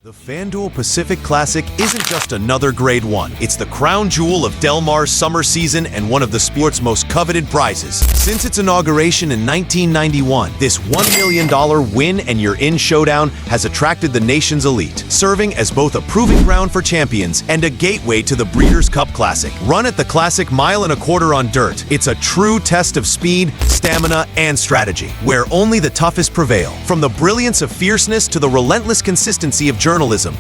The FanDuel Pacific Classic isn't just another Grade 1. It's the crown jewel of Del Mar's summer season and one of the sport's most coveted prizes. Since its inauguration in 1991, this $1 million win-and-you're-in showdown has attracted the nation's elite, serving as both a proving ground for champions and a gateway to the Breeders' Cup Classic. Run at the classic mile and a quarter on dirt, it's a true test of speed, stamina, and strategy, where only the toughest prevail. From the brilliance of fierceness to the relentless consistency of journalism,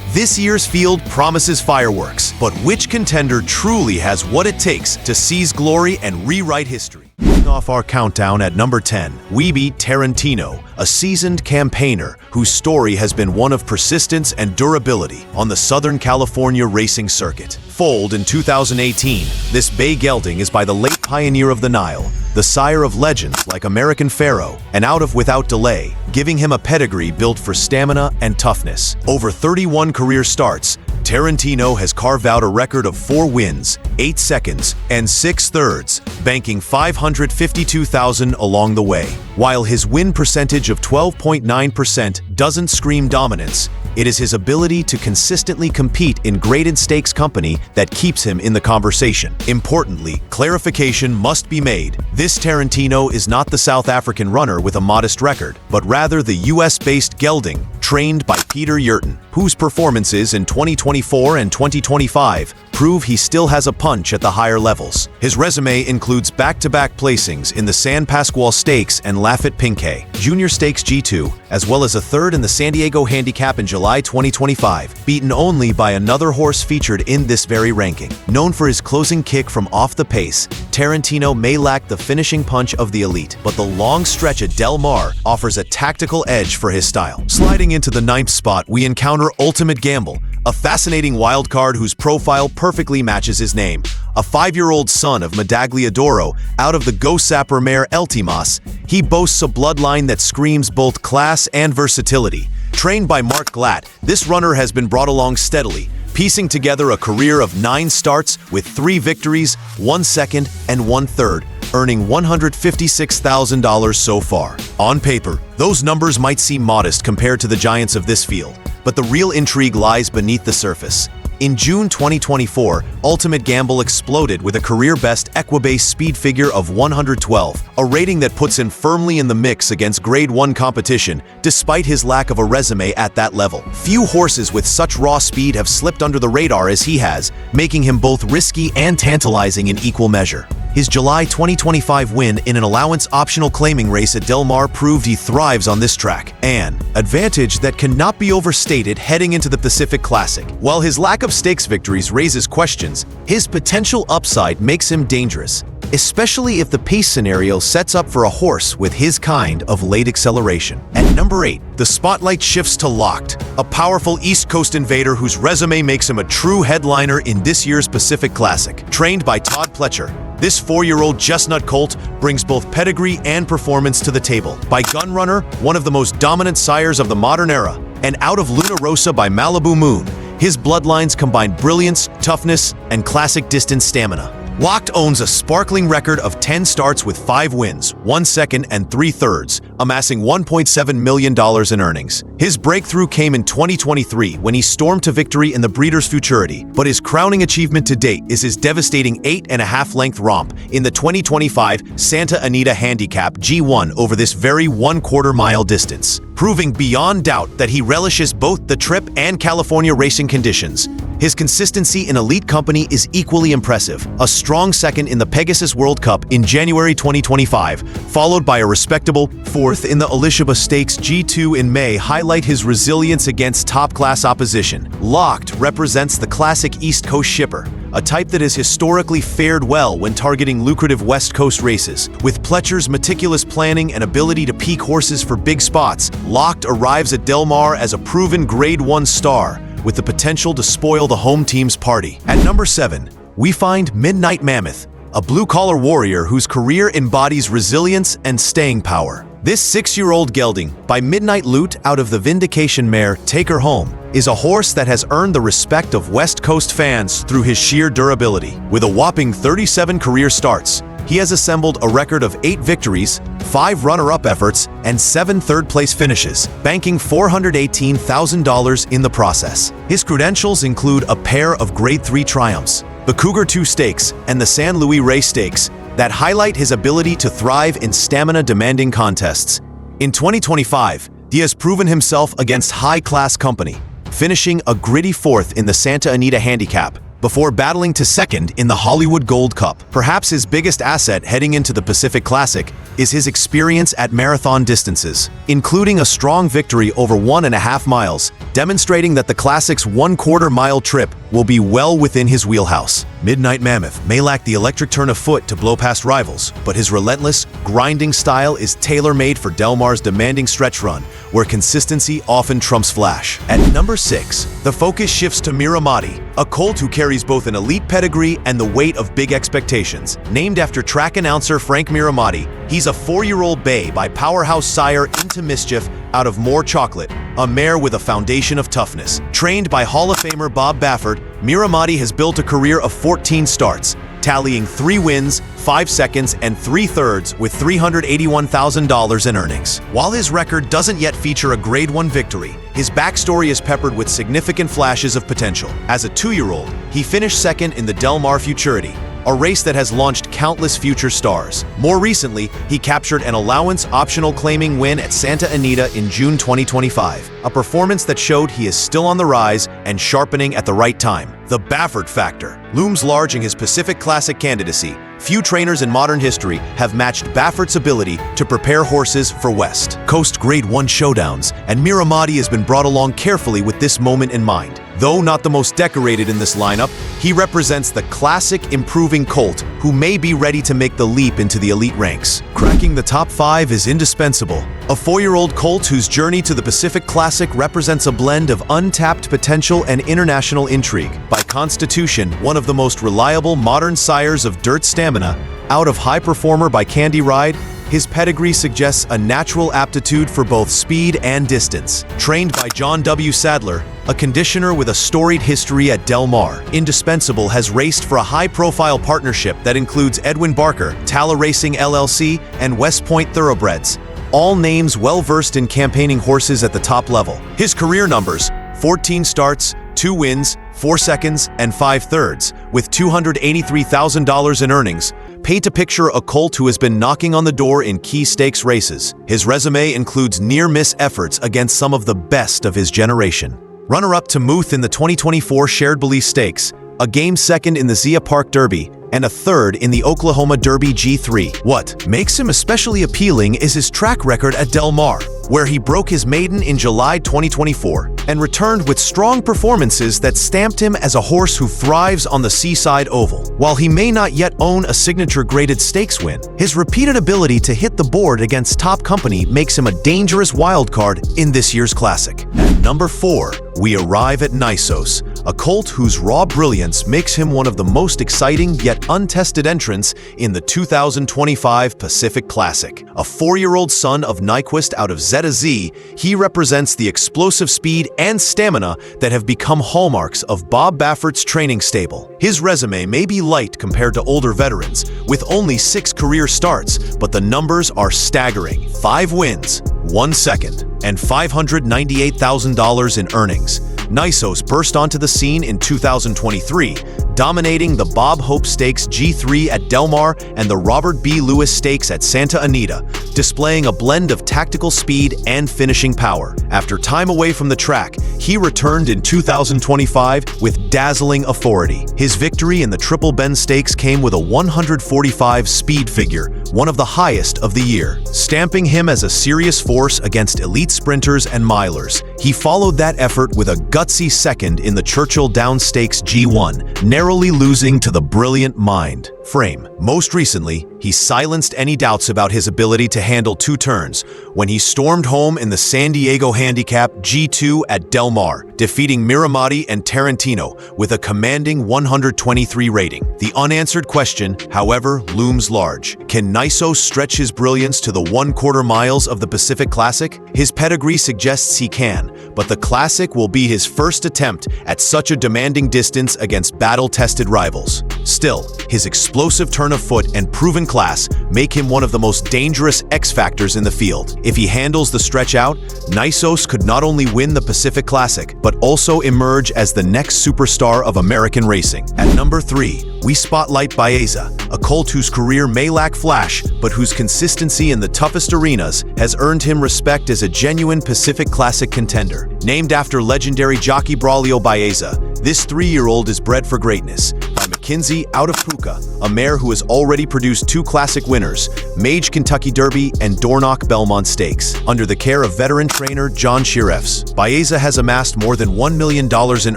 this year's field promises fireworks. But which contender truly has what it takes to seize glory and rewrite history? Off our countdown at number 10, we beat Tarantino, a seasoned campaigner whose story has been one of persistence and durability on the Southern California racing circuit. Foaled in 2018, this bay gelding is by the late pioneer of the Nile, the sire of legends like American Pharaoh, and out of without delay, giving him a pedigree built for stamina and toughness. Over 31 career starts, Tarantino has carved out a record of 4 wins, 8 seconds, and 6 thirds, banking $552,000 along the way. While his win percentage of 12.9% doesn't scream dominance, it is his ability to consistently compete in graded stakes company that keeps him in the conversation. Importantly, clarification must be made. This Tarantino is not the South African runner with a modest record, but rather the US-based gelding trained by Peter Yerton, whose performances in 2024 and 2025 prove he still has a punch at the higher levels. His resume includes back-to-back placings in the San Pasqual Stakes and Lafayette Pincay Junior Stakes G2, as well as a third in the San Diego Handicap in July 2025, beaten only by another horse featured in this very ranking. Known for his closing kick from off the pace, Tarantino may lack the finishing punch of the elite, but the long stretch at Del Mar offers a tactical edge for his style. Sliding into the 9th spot, we encounter Ultimate Gamble, a fascinating wildcard whose profile perfectly matches his name. A 5-year-old son of Medaglia d'Oro out of the Go-Sapper mare Eltimas, he boasts a bloodline that screams both class and versatility. Trained by Mark Glatt, this runner has been brought along steadily, piecing together a career of 9 starts with 3 victories, 1 second, and 1 third, earning $156,000 so far. On paper, those numbers might seem modest compared to the giants of this field, but the real intrigue lies beneath the surface. In June 2024, Ultimate Gamble exploded with a career-best Equibase speed figure of 112, a rating that puts him firmly in the mix against Grade 1 competition, despite his lack of a resume at that level. Few horses with such raw speed have slipped under the radar as he has, making him both risky and tantalizing in equal measure. His July 2025 win in an allowance-optional claiming race at Del Mar proved he thrives on this track, an advantage that cannot be overstated heading into the Pacific Classic. While his lack of stakes victories raises questions, his potential upside makes him dangerous, especially if the pace scenario sets up for a horse with his kind of late acceleration. At number 8, the spotlight shifts to Locked, a powerful East Coast invader whose resume makes him a true headliner in this year's Pacific Classic. Trained by Todd Pletcher, this 4-year-old chestnut colt brings both pedigree and performance to the table. By Gunrunner, one of the most dominant sires of the modern era, and out of Luna Rosa by Malibu Moon, his bloodlines combine brilliance, toughness, and classic distance stamina. Locked owns a sparkling record of 10 starts with 5 wins, 1 second, and 3 thirds, amassing $1.7 million in earnings. His breakthrough came in 2023 when he stormed to victory in the Breeders' Futurity, but his crowning achievement to date is his devastating 8.5-length romp in the 2025 Santa Anita Handicap G1 over this very 1/4 mile distance, proving beyond doubt that he relishes both the trip and California racing conditions. His consistency in elite company is equally impressive. A strong second in the Pegasus World Cup in January 2025, followed by a respectable 4th in the Elishaba Stakes G2 in May, highlight his resilience against top-class opposition. Locked represents the classic East Coast shipper, a type that has historically fared well when targeting lucrative West Coast races. With Pletcher's meticulous planning and ability to peak horses for big spots, Locked arrives at Del Mar as a proven Grade 1 star, with the potential to spoil the home team's party. At number 7, we find Midnight Mammoth, a blue-collar warrior whose career embodies resilience and staying power. This 6-year-old gelding, by Midnight Loot out of the Vindication mare Take Her Home, is a horse that has earned the respect of West Coast fans through his sheer durability. With a whopping 37 career starts, he has assembled a record of 8 victories, 5 runner-up efforts, and 7 third-place finishes, banking $418,000 in the process. His credentials include a pair of Grade 3 triumphs, the Cougar 2 Stakes and the San Luis Rey Stakes, that highlight his ability to thrive in stamina-demanding contests. In 2025, he has proven himself against high-class company, finishing a gritty 4th in the Santa Anita Handicap, before battling to 2nd in the Hollywood Gold Cup. Perhaps his biggest asset heading into the Pacific Classic is his experience at marathon distances, including a strong victory over 1.5 miles, demonstrating that the Classic's 1/4 mile trip will be well within his wheelhouse. Midnight Mammoth may lack the electric turn of foot to blow past rivals, but his relentless, grinding style is tailor-made for Del Mar's demanding stretch run, where consistency often trumps flash. At number 6, the focus shifts to Mirahmadi, a colt who carries both an elite pedigree and the weight of big expectations. Named after track announcer Frank Mirahmadi, he's a 4-year-old bay by powerhouse sire Into Mischief out of More Chocolate, a mare with a foundation of toughness. Trained by Hall of Famer Bob Baffert, Mirahmadi has built a career of 14 starts, tallying 3 wins, 5 seconds, and 3/3 with $381,000 in earnings. While his record doesn't yet feature a Grade 1 victory, his backstory is peppered with significant flashes of potential. As a 2-year-old, he finished 2nd in the Del Mar Futurity, a race that has launched countless future stars. More recently, he captured an allowance-optional claiming win at Santa Anita in June 2025, a performance that showed he is still on the rise and sharpening at the right time. The Baffert factor looms large in his Pacific Classic candidacy. Few trainers in modern history have matched Baffert's ability to prepare horses for West Coast Grade 1 showdowns, and Mirahmadi has been brought along carefully with this moment in mind. Though not the most decorated in this lineup, he represents the classic improving colt who may be ready to make the leap into the elite ranks. Cracking the top 5 is Indispensable, a 4-year-old colt whose journey to the Pacific Classic represents a blend of untapped potential and international intrigue. By constitution, one of the most reliable modern sires of dirt stamina, out of High Performer by Candy Ride, his pedigree suggests a natural aptitude for both speed and distance. Trained by John W. Sadler, a conditioner with a storied history at Del Mar, Indispensable has raced for a high-profile partnership that includes Edwin Barker, Tala Racing LLC, and West Point Thoroughbreds, all names well-versed in campaigning horses at the top level. His career numbers: 14 starts, 2 wins, 4 seconds, and 5/3, with $283,000 in earnings, paint a picture a colt who has been knocking on the door in key stakes races. His resume includes near-miss efforts against some of the best of his generation. Runner-up to Mammoth in the 2024 Shared Belief Stakes, a game 2nd in the Zia Park Derby, and a 3rd in the Oklahoma Derby G3. What makes him especially appealing is his track record at Del Mar, where he broke his maiden in July 2024 and returned with strong performances that stamped him as a horse who thrives on the Seaside Oval. While he may not yet own a signature-graded stakes win, his repeated ability to hit the board against top company makes him a dangerous wildcard in this year's Classic. At number 4, we arrive at Nysos, a colt whose raw brilliance makes him one of the most exciting yet untested entrants in the 2025 Pacific Classic. A 4-year-old son of Nyquist out of Zeta Z, he represents the explosive speed and stamina that have become hallmarks of Bob Baffert's training stable. His resume may be light compared to older veterans, with only 6 career starts, but the numbers are staggering. 5 wins, 1 second, and $598,000 in earnings. Nysos burst onto the scene in 2023, dominating the Bob Hope Stakes G3 at Del Mar and the Robert B. Lewis Stakes at Santa Anita, displaying a blend of tactical speed and finishing power. After time away from the track, he returned in 2025 with dazzling authority. His victory in the Triple Bend Stakes came with a 145 speed figure, one of the highest of the year, stamping him as a serious force against elite sprinters and milers. He followed that effort with a gutsy 2nd in the Churchill Downs Stakes G1, narrowly losing to the brilliant Mind Frame. Most recently, he silenced any doubts about his ability to handle 2 turns when he stormed home in the San Diego Handicap G2 at Del Mar, defeating Mirahmadi and Tarantino with a commanding 123 rating. The unanswered question, however, looms large. Can Nysos stretch his brilliance to the 1/4 miles of the Pacific Classic? His pedigree suggests he can, but the Classic will be his first attempt at such a demanding distance against battle-tested rivals. Still, his explosive turn of foot and proven class make him one of the most dangerous X factors in the field. If he handles the stretch out, Nysos could not only win the Pacific Classic, but also emerge as the next superstar of American racing. At number 3, we spotlight Baeza, a colt whose career may lack flash, but whose consistency in the toughest arenas has earned him respect as a genuine Pacific Classic contender. Named after legendary jockey Braulio Baeza, this 3-year-old is bred for greatness. By McKinsey out of Puka, a mare who has already produced 2 classic winners, Mage Kentucky Derby and Dornoch Belmont Stakes. Under the care of veteran trainer John Shirefs, Baeza has amassed more than $1 million in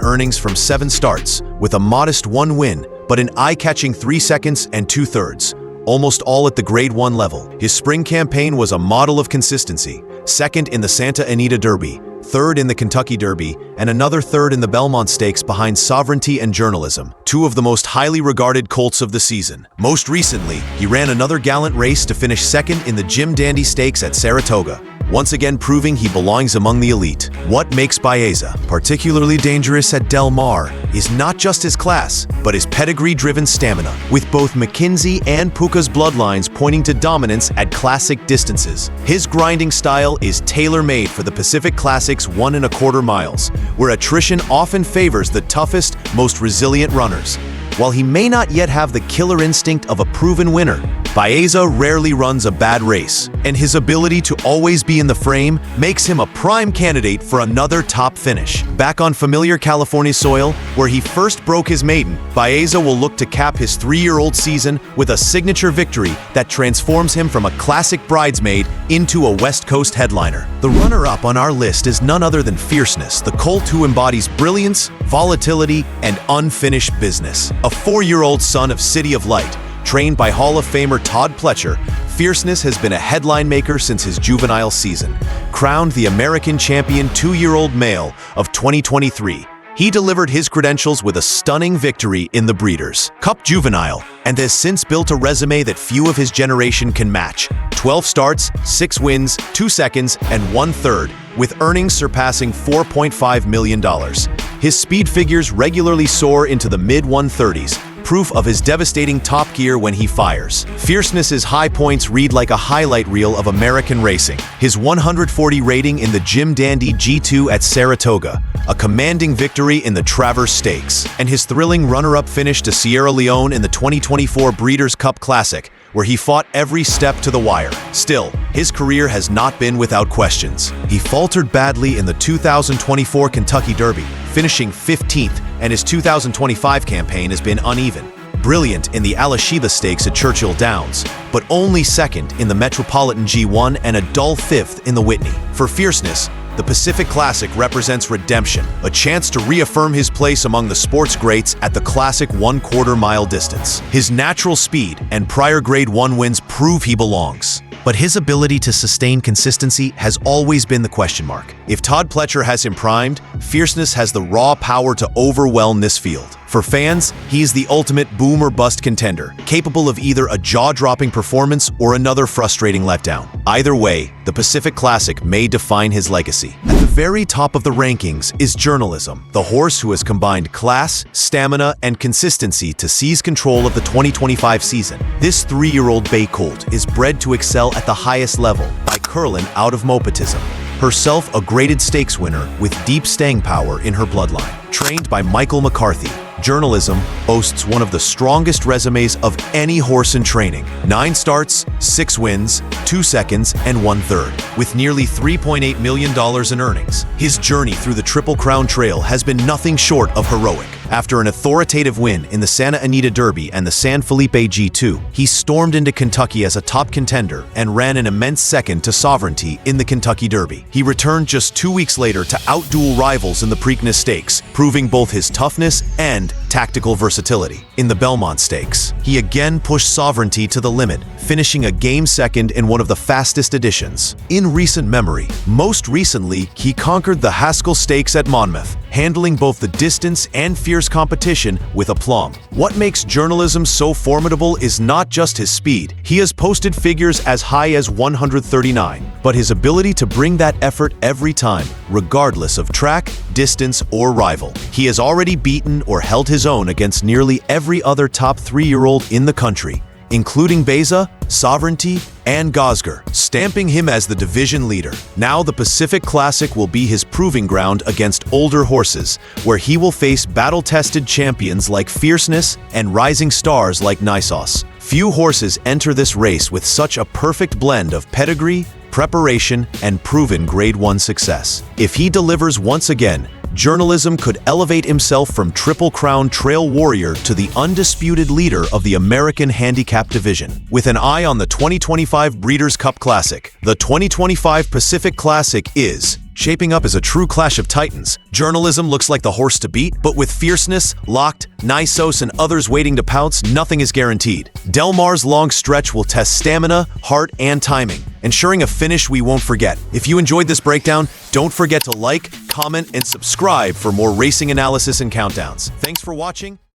earnings from 7 starts, with a modest 1 win, but an eye-catching 3 seconds and 2/3, almost all at the Grade 1 level. His spring campaign was a model of consistency, 2nd in the Santa Anita Derby, 3rd in the Kentucky Derby, and another 3rd in the Belmont Stakes behind Sovereignty and Journalism, 2 of the most highly regarded colts of the season. Most recently, he ran another gallant race to finish 2nd in the Jim Dandy Stakes at Saratoga, once again proving he belongs among the elite. What makes Baeza particularly dangerous at Del Mar is not just his class, but his pedigree-driven stamina, with both McKinsey and Puka's bloodlines pointing to dominance at classic distances. His grinding style is tailor-made for the Pacific Classic's 1 1/4 miles, where attrition often favors the toughest, most resilient runners. While he may not yet have the killer instinct of a proven winner, Baeza rarely runs a bad race, and his ability to always be in the frame makes him a prime candidate for another top finish. Back on familiar California soil, where he first broke his maiden, Baeza will look to cap his 3-year-old season with a signature victory that transforms him from a classic bridesmaid into a West Coast headliner. The runner-up on our list is none other than Fierceness, the colt who embodies brilliance, volatility, and unfinished business. A 4-year-old son of City of Light, trained by Hall of Famer Todd Pletcher, Fierceness has been a headline maker since his juvenile season. Crowned the American champion 2-year-old male of 2023, he delivered his credentials with a stunning victory in the Breeders' Cup Juvenile and has since built a resume that few of his generation can match. 12 starts, 6 wins, 2 seconds, and 1/3, with earnings surpassing $4.5 million. His speed figures regularly soar into the mid-130s, proof of his devastating top gear when he fires. Fierceness's high points read like a highlight reel of American racing. His 140 rating in the Jim Dandy G2 at Saratoga, a commanding victory in the Traverse Stakes, and his thrilling runner-up finish to Sierra Leone in the 2024 Breeders' Cup Classic, where he fought every step to the wire. Still, his career has not been without questions. He faltered badly in the 2024 Kentucky Derby, finishing 15th, and his 2025 campaign has been uneven. Brilliant in the Alashiva Stakes at Churchill Downs, but only 2nd in the Metropolitan G1 and a dull 5th in the Whitney. For Fierceness, the Pacific Classic represents redemption, a chance to reaffirm his place among the sports greats at the classic 1/4 mile distance. His natural speed and prior Grade 1 wins prove he belongs. But his ability to sustain consistency has always been the question mark. If Todd Pletcher has him primed, Fierceness has the raw power to overwhelm this field. For fans, he is the ultimate boom or bust contender, capable of either a jaw-dropping performance or another frustrating letdown. Either way, the Pacific Classic may define his legacy. At the very top of the rankings is Journalism, the horse who has combined class, stamina, and consistency to seize control of the 2025 season. This 3-year-old bay colt is bred to excel at the highest level by Curlin out of Mopatism, herself a graded stakes winner with deep staying power in her bloodline. Trained by Michael McCarthy, Journalism boasts one of the strongest resumes of any horse in training. 9 starts, 6 wins, 2 seconds, and 1/3, with nearly $3.8 million in earnings. His journey through the Triple Crown Trail has been nothing short of heroic. After an authoritative win in the Santa Anita Derby and the San Felipe G2, he stormed into Kentucky as a top contender and ran an immense 2nd to Sovereignty in the Kentucky Derby. He returned just 2 weeks later to outduel rivals in the Preakness Stakes, proving both his toughness and tactical versatility. In the Belmont Stakes, he again pushed Sovereignty to the limit, finishing a game 2nd in one of the fastest editions. In recent memory, most recently, he conquered the Haskell Stakes at Monmouth handling both the distance and fierce competition with aplomb. What makes journalism so formidable is not just his speed. He has posted figures as high as 139, but his ability to bring that effort every time, regardless of track, distance, or rival. He has already beaten or held his own against nearly every other top 3-year-old in the country, including Baeza, Sovereignty, and Gosger, stamping him as the division leader. Now the Pacific Classic will be his proving ground against older horses, where he will face battle-tested champions like Fierceness and rising stars like Nysos. Few horses enter this race with such a perfect blend of pedigree, preparation, and proven Grade 1 success. If he delivers once again, journalism could elevate himself from Triple Crown trail warrior to the undisputed leader of the American Handicap Division. With an eye on the 2025 Breeders' Cup Classic, the 2025 Pacific Classic is shaping up as a true clash of titans. Journalism looks like the horse to beat, but with Fierceness, Locked, Nysos, and others waiting to pounce, nothing is guaranteed. Del Mar's long stretch will test stamina, heart, and timing, ensuring a finish we won't forget. If you enjoyed this breakdown, don't forget to like, comment, and subscribe for more racing analysis and countdowns. Thanks for watching.